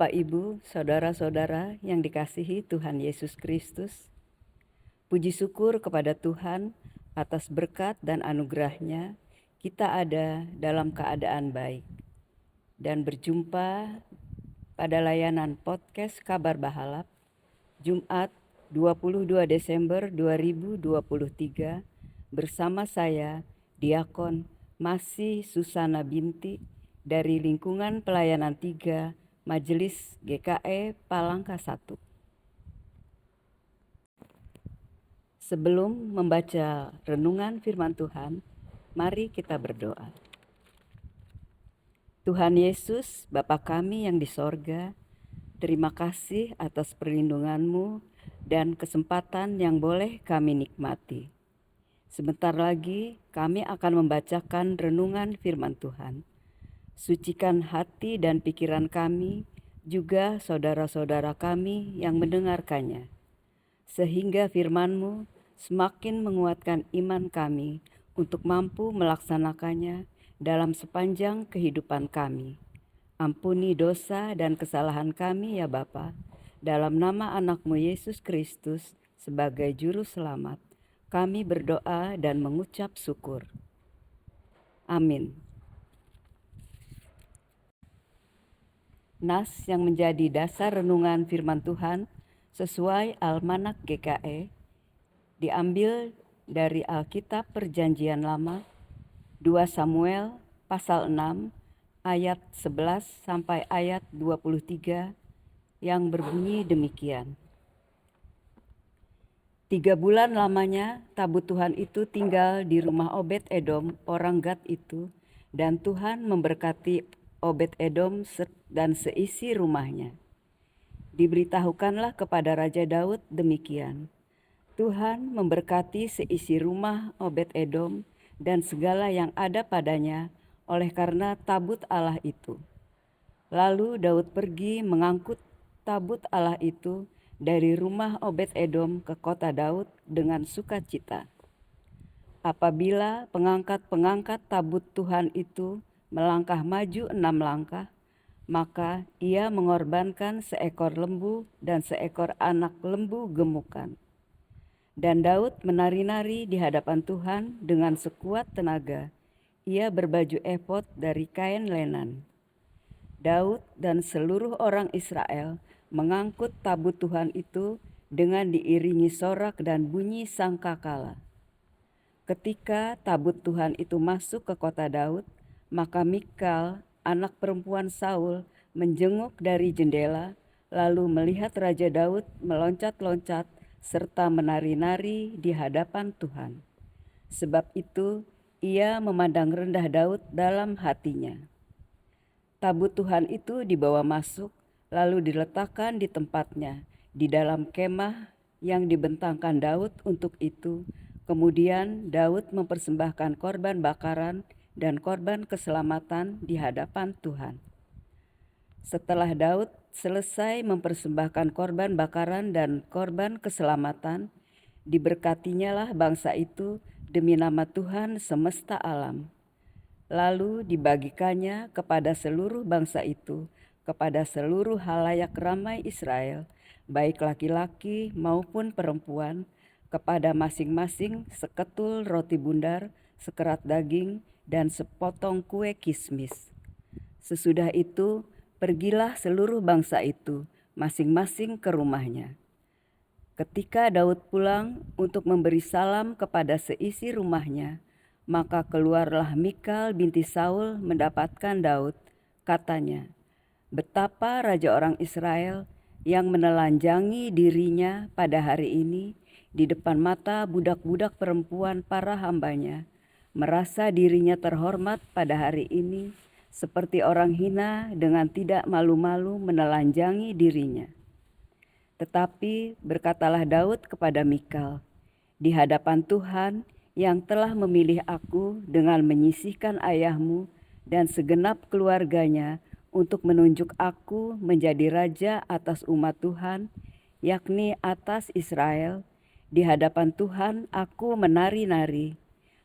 Bapak, Ibu, saudara-saudara yang dikasihi Tuhan Yesus Kristus, puji syukur kepada Tuhan atas berkat dan anugerah-Nya, kita ada dalam keadaan baik. Dan berjumpa pada layanan podcast Kabar Bahalap, Jumat 22 Desember 2023, bersama saya, Diakon Masih Susana Binti, dari lingkungan pelayanan 3, Majelis GKE Palangka 1. Sebelum membaca renungan firman Tuhan, mari kita berdoa. Tuhan Yesus, Bapa kami yang di sorga, terima kasih atas perlindungan-Mu dan kesempatan yang boleh kami nikmati. Sebentar lagi kami akan membacakan renungan firman Tuhan. Sucikan hati dan pikiran kami, juga saudara-saudara kami yang mendengarkannya, sehingga firman-Mu semakin menguatkan iman kami untuk mampu melaksanakannya dalam sepanjang kehidupan kami. Ampuni dosa dan kesalahan kami ya Bapa, dalam nama anak-Mu Yesus Kristus sebagai Juru Selamat, kami berdoa dan mengucap syukur. Amin. Nas yang menjadi dasar renungan firman Tuhan sesuai Almanak GKE diambil dari Alkitab Perjanjian Lama, 2 Samuel pasal 6 ayat 11 sampai ayat 23 yang berbunyi demikian. 3 bulan lamanya tabut Tuhan itu tinggal di rumah Obed-Edom orang Gad itu, dan Tuhan memberkati Obed-Edom dan seisi rumahnya. Diberitahukanlah kepada Raja Daud demikian. Tuhan memberkati seisi rumah Obed-Edom dan segala yang ada padanya oleh karena tabut Allah itu. Lalu Daud pergi mengangkut tabut Allah itu dari rumah Obed-Edom ke kota Daud dengan sukacita. Apabila pengangkat-pengangkat tabut Tuhan itu melangkah maju 6 langkah, maka ia mengorbankan seekor lembu dan seekor anak lembu gemukan. Dan Daud menari-nari di hadapan Tuhan dengan sekuat tenaga. Ia berbaju efod dari kain lenan. Daud dan seluruh orang Israel mengangkut tabut Tuhan itu dengan diiringi sorak dan bunyi sangkakala. Ketika tabut Tuhan itu masuk ke kota Daud, maka Mikal, anak perempuan Saul, menjenguk dari jendela, lalu melihat Raja Daud meloncat-loncat serta menari-nari di hadapan Tuhan. Sebab itu ia memandang rendah Daud dalam hatinya. Tabut Tuhan itu dibawa masuk, lalu diletakkan di tempatnya, di dalam kemah yang dibentangkan Daud untuk itu. Kemudian Daud mempersembahkan korban bakaran dan korban keselamatan di hadapan Tuhan. Setelah Daud selesai mempersembahkan korban bakaran dan korban keselamatan, diberkatinyalah bangsa itu demi nama Tuhan semesta alam. Lalu dibagikannya kepada seluruh bangsa itu, kepada seluruh halayak ramai Israel, baik laki-laki maupun perempuan, kepada masing-masing seketul roti bundar, sekerat daging, dan sepotong kue kismis. Sesudah itu, pergilah seluruh bangsa itu, masing-masing ke rumahnya. Ketika Daud pulang untuk memberi salam kepada seisi rumahnya, maka keluarlah Mikal binti Saul mendapatkan Daud. Katanya, betapa raja orang Israel yang menelanjangi dirinya pada hari ini di depan mata budak-budak perempuan para hambanya, merasa dirinya terhormat pada hari ini, seperti orang hina dengan tidak malu-malu menelanjangi dirinya. Tetapi berkatalah Daud kepada Mikal, di hadapan Tuhan yang telah memilih aku dengan menyisihkan ayahmu dan segenap keluarganya untuk menunjuk aku menjadi raja atas umat Tuhan, yakni atas Israel, di hadapan Tuhan aku menari-nari.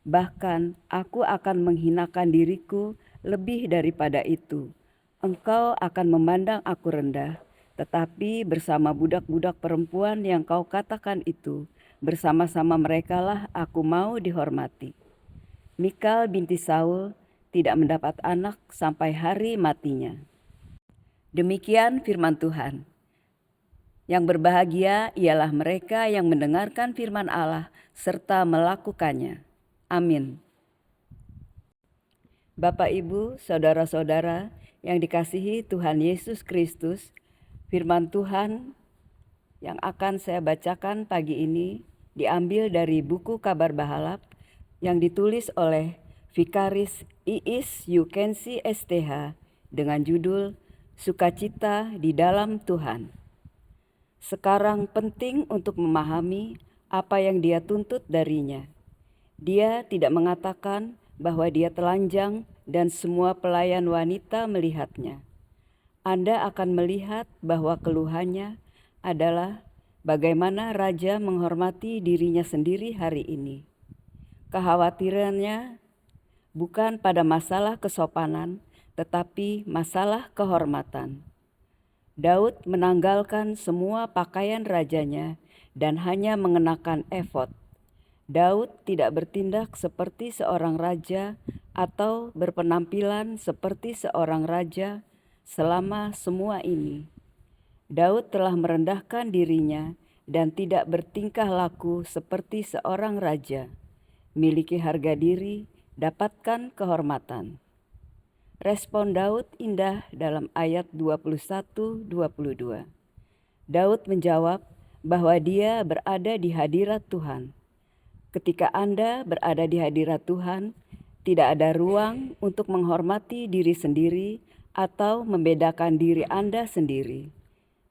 Bahkan aku akan menghinakan diriku lebih daripada itu, Engkau akan memandang aku rendah, tetapi bersama budak-budak perempuan yang kau katakan itu, bersama-sama merekalah aku mau dihormati. Mikal binti Saul tidak mendapat anak sampai hari matinya. Demikian firman Tuhan. Yang berbahagia ialah mereka yang mendengarkan firman Allah serta melakukannya. Amin. Bapak, Ibu, saudara-saudara yang dikasihi Tuhan Yesus Kristus, firman Tuhan yang akan saya bacakan pagi ini diambil dari buku Kabar Bahalap yang ditulis oleh Vikaris Iis Yukensi STH dengan judul Sukacita di dalam Tuhan. Sekarang penting untuk memahami apa yang Dia tuntut darinya. Dia tidak mengatakan bahwa dia telanjang dan semua pelayan wanita melihatnya. Anda akan melihat bahwa keluhannya adalah bagaimana raja menghormati dirinya sendiri hari ini. Kekhawatirannya bukan pada masalah kesopanan, tetapi masalah kehormatan. Daud menanggalkan semua pakaian rajanya dan hanya mengenakan efod. Daud tidak bertindak seperti seorang raja atau berpenampilan seperti seorang raja selama semua ini. Daud telah merendahkan dirinya dan tidak bertingkah laku seperti seorang raja. Miliki harga diri, dapatkan kehormatan. Respon Daud indah dalam ayat 21-22. Daud menjawab bahwa dia berada di hadirat Tuhan. Ketika Anda berada di hadirat Tuhan, tidak ada ruang untuk menghormati diri sendiri atau membedakan diri Anda sendiri.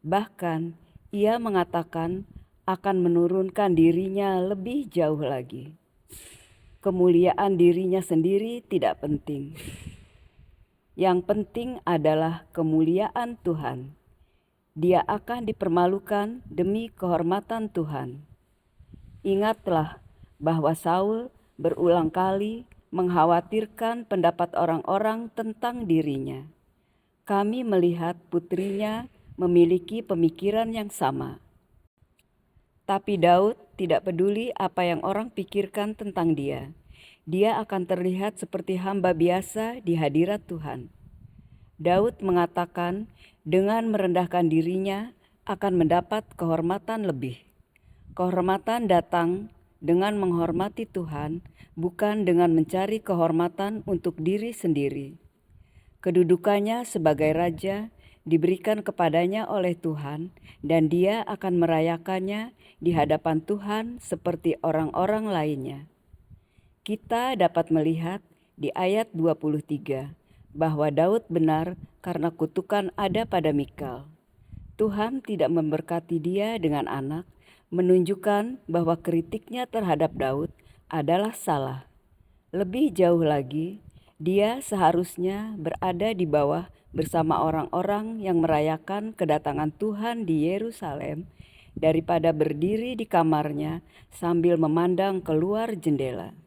Bahkan, ia mengatakan akan menurunkan dirinya lebih jauh lagi. Kemuliaan dirinya sendiri tidak penting. Yang penting adalah kemuliaan Tuhan. Dia akan dipermalukan demi kehormatan Tuhan. Ingatlah bahwa Saul berulang kali mengkhawatirkan pendapat orang-orang tentang dirinya. Kami melihat putrinya memiliki pemikiran yang sama. Tapi Daud tidak peduli apa yang orang pikirkan tentang dia. Dia akan terlihat seperti hamba biasa di hadirat Tuhan. Daud mengatakan dengan merendahkan dirinya akan mendapat kehormatan lebih. Kehormatan datang dengan menghormati Tuhan, bukan dengan mencari kehormatan untuk diri sendiri. Kedudukannya sebagai raja diberikan kepadanya oleh Tuhan, dan dia akan merayakannya di hadapan Tuhan seperti orang-orang lainnya. Kita dapat melihat di ayat 23 bahwa Daud benar karena kutukan ada pada Mikal. Tuhan tidak memberkati dia dengan anak, menunjukkan bahwa kritiknya terhadap Daud adalah salah. Lebih jauh lagi, dia seharusnya berada di bawah bersama orang-orang yang merayakan kedatangan Tuhan di Yerusalem daripada berdiri di kamarnya sambil memandang keluar jendela.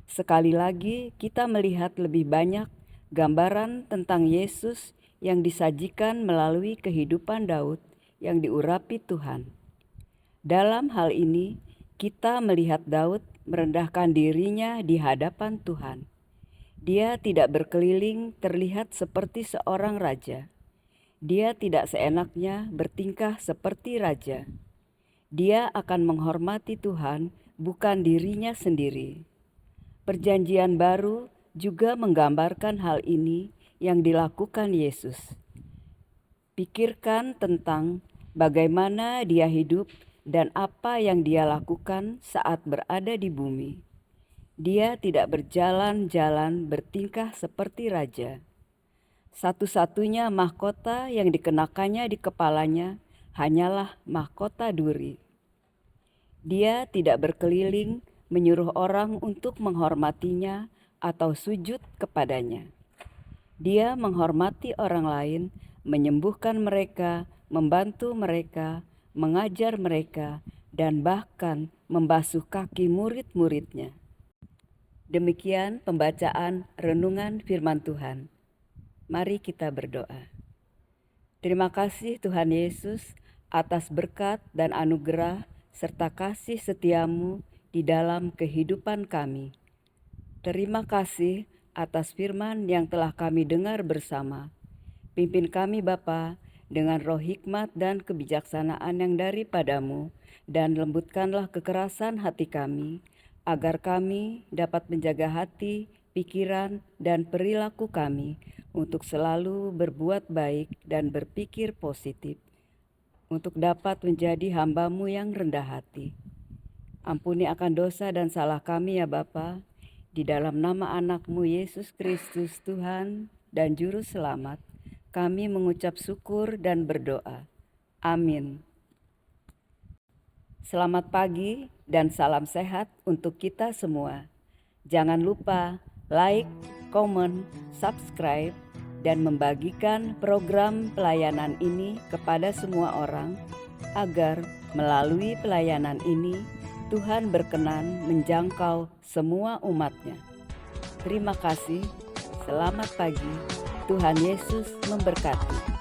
Sekali lagi, kita melihat lebih banyak gambaran tentang Yesus yang disajikan melalui kehidupan Daud yang diurapi Tuhan. Dalam hal ini, kita melihat Daud merendahkan dirinya di hadapan Tuhan. Dia tidak berkeliling terlihat seperti seorang raja. Dia tidak seenaknya bertingkah seperti raja. Dia akan menghormati Tuhan, bukan dirinya sendiri. Perjanjian Baru juga menggambarkan hal ini yang dilakukan Yesus. Pikirkan tentang bagaimana dia hidup dan apa yang dia lakukan saat berada di bumi. Dia tidak berjalan-jalan bertingkah seperti raja. Satu-satunya mahkota yang dikenakannya di kepalanya hanyalah mahkota duri. Dia tidak berkeliling menyuruh orang untuk menghormatinya atau sujud kepadanya. Dia menghormati orang lain, menyembuhkan mereka, membantu mereka, mengajar mereka, dan bahkan membasuh kaki murid-muridnya. Demikian pembacaan renungan firman Tuhan. Mari kita berdoa. Terima kasih Tuhan Yesus atas berkat dan anugerah serta kasih setiamu di dalam kehidupan kami. Terima kasih atas firman yang telah kami dengar bersama. Pimpin kami Bapa dengan roh hikmat dan kebijaksanaan yang daripadamu, dan lembutkanlah kekerasan hati kami, agar kami dapat menjaga hati, pikiran, dan perilaku kami untuk selalu berbuat baik dan berpikir positif, untuk dapat menjadi hamba-Mu yang rendah hati. Ampuni akan dosa dan salah kami ya Bapa, di dalam nama anak-Mu Yesus Kristus Tuhan dan Juru Selamat, kami mengucap syukur dan berdoa. Amin. Selamat pagi dan salam sehat untuk kita semua. Jangan lupa like, comment, subscribe, dan membagikan program pelayanan ini kepada semua orang, agar melalui pelayanan ini Tuhan berkenan menjangkau semua umat-Nya. Terima kasih, selamat pagi, Tuhan Yesus memberkati.